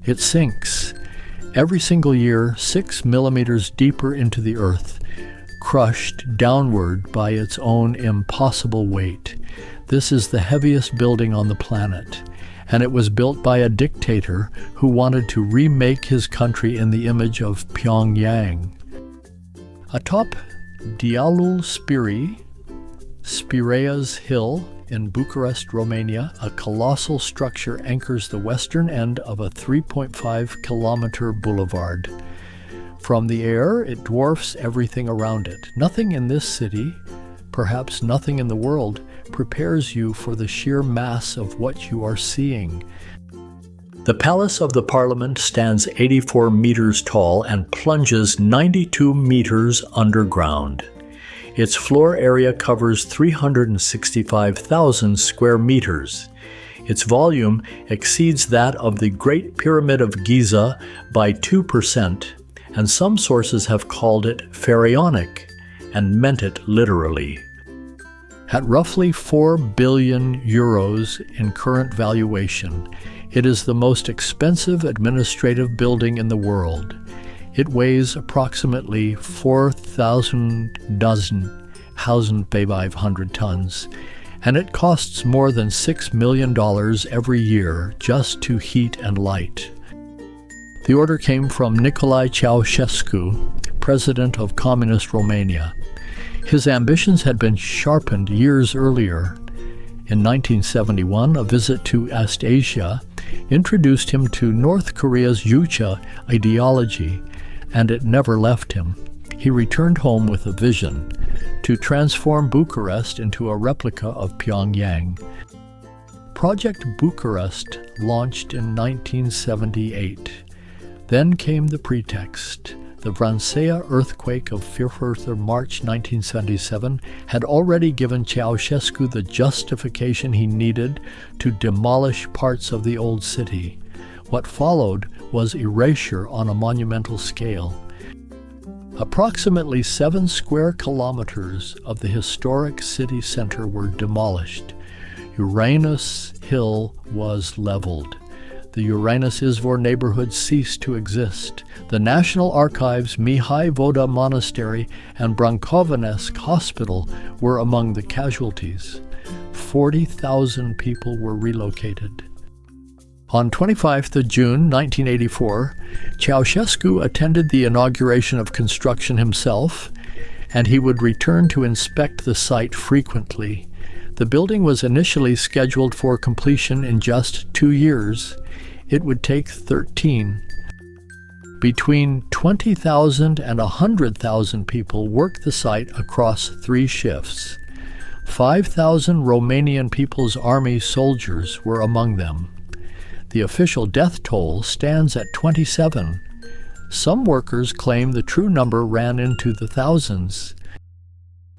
It sinks every single year 6 millimeters deeper into the earth, crushed downward by its own impossible weight. This is the heaviest building on the planet, and it was built by a dictator who wanted to remake his country in the image of Pyongyang. Atop Dealul Spirea's Hill in Bucharest, Romania, a colossal structure anchors the western end of a 3.5-kilometer boulevard. From the air, it dwarfs everything around it. Nothing in this city, perhaps nothing in the world, prepares you for the sheer mass of what you are seeing. The Palace of the Parliament stands 84 meters tall and plunges 92 meters underground. Its floor area covers 365,000 square meters. Its volume exceeds that of the Great Pyramid of Giza by 2%, and some sources have called it pharaonic and meant it literally. At roughly 4 billion euros in current valuation, it is the most expensive administrative building in the world. It weighs approximately 4,500 tons, and it costs more than $6 million every year just to heat and light. The order came from Nicolae Ceaușescu, president of Communist Romania. His ambitions had been sharpened years earlier. In 1971, a visit to East Asia introduced him to North Korea's Juche ideology, and it never left him. He returned home with a vision to transform Bucharest into a replica of Pyongyang. Project Bucharest launched in 1978. Then came the pretext. The Vrancea earthquake of 4th of March 1977 had already given Ceaușescu the justification he needed to demolish parts of the old city. What followed was erasure on a monumental scale. Approximately 7 square kilometers of the historic city center were demolished. Uranus Hill was leveled. The Uranus Izvor neighborhood ceased to exist. The National Archives, Mihai Voda Monastery, and Brancovanesc Hospital were among the casualties. 40,000 people were relocated. On 25th of June 1984, Ceaușescu attended the inauguration of construction himself, and he would return to inspect the site frequently. The building was initially scheduled for completion in just 2 years. It would take 13. Between 20,000 and 100,000 people worked the site across 3 shifts. 5,000 Romanian People's Army soldiers were among them. The official death toll stands at 27. Some workers claim the true number ran into the thousands.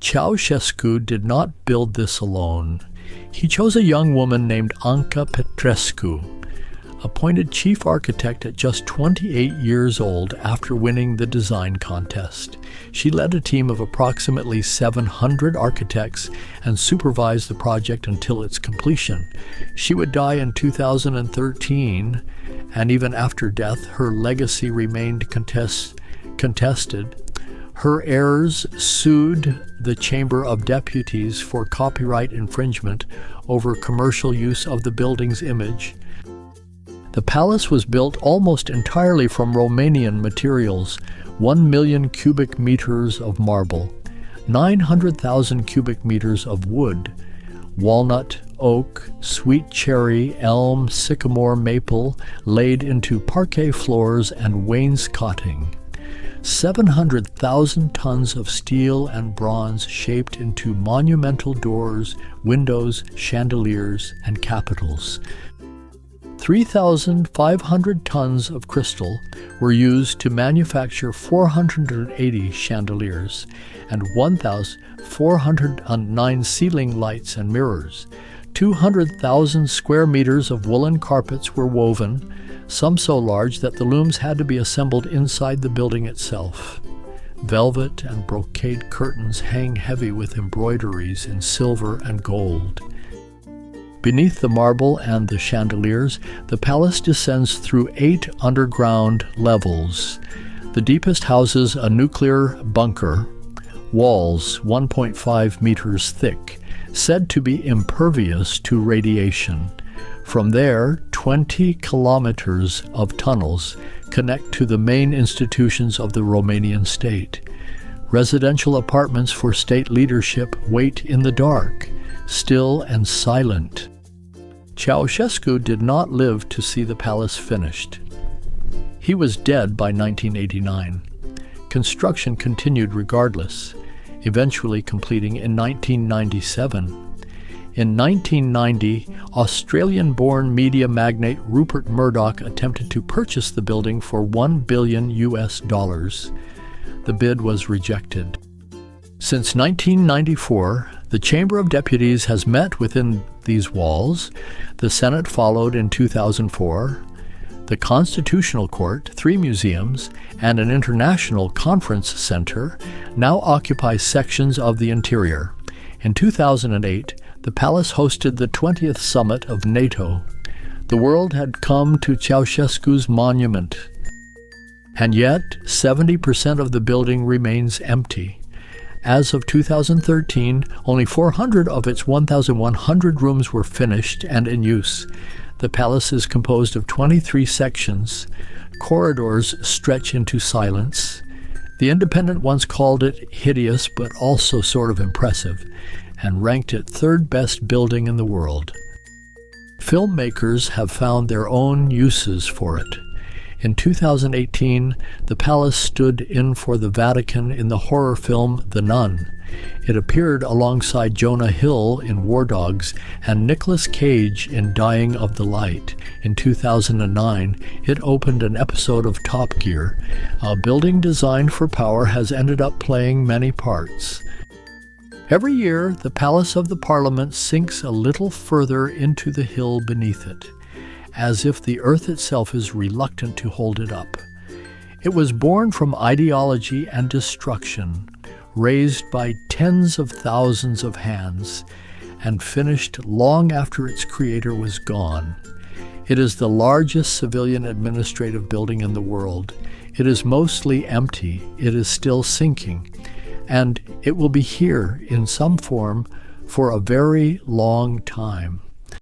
Ceaușescu did not build this alone. He chose a young woman named Anca Petrescu, appointed chief architect at just 28 years old after winning the design contest. She led a team of approximately 700 architects and supervised the project until its completion. She would die in 2013, and even after death, her legacy remained contested. Her heirs sued the Chamber of Deputies for copyright infringement over commercial use of the building's image. The palace was built almost entirely from Romanian materials: 1 million cubic meters of marble, 900,000 cubic meters of wood, walnut, oak, sweet cherry, elm, sycamore, maple, laid into parquet floors and wainscoting. 700,000 tons of steel and bronze shaped into monumental doors, windows, chandeliers, and capitals. 3,500 tons of crystal were used to manufacture 480 chandeliers and 1,409 ceiling lights and mirrors. 200,000 square meters of woolen carpets were woven, some so large that the looms had to be assembled inside the building itself. Velvet and brocade curtains hang heavy with embroideries in silver and gold. Beneath the marble and the chandeliers, the palace descends through 8 underground levels. The deepest houses a nuclear bunker, walls 1.5 meters thick, said to be impervious to radiation. From there, 20 kilometers of tunnels connect to the main institutions of the Romanian state. Residential apartments for state leadership wait in the dark, still and silent. Ceaușescu did not live to see the palace finished. He was dead by 1989. Construction continued regardless, eventually completing in 1997. In 1990, Australian-born media magnate Rupert Murdoch attempted to purchase the building for $1 billion. The bid was rejected. Since 1994, the Chamber of Deputies has met within these walls. The Senate followed in 2004. The Constitutional Court, 3 museums, and an international conference center now occupy sections of the interior. In 2008, the palace hosted the 20th summit of NATO. The world had come to Ceaușescu's monument. And yet, 70% of the building remains empty. As of 2013, only 400 of its 1,100 rooms were finished and in use. The palace is composed of 23 sections. Corridors stretch into silence. The Independent once called it hideous but also sort of impressive, and ranked it 3rd best building in the world. Filmmakers have found their own uses for it. In 2018, the palace stood in for the Vatican in the horror film The Nun. It appeared alongside Jonah Hill in War Dogs and Nicolas Cage in Dying of the Light. In 2009, it opened an episode of Top Gear. A building designed for power has ended up playing many parts. Every year, the Palace of the Parliament sinks a little further into the hill beneath it, as if the earth itself is reluctant to hold it up. It was born from ideology and destruction, raised by tens of thousands of hands, and finished long after its creator was gone. It is the largest civilian administrative building in the world. It is mostly empty. It is still sinking. And it will be here in some form for a very long time.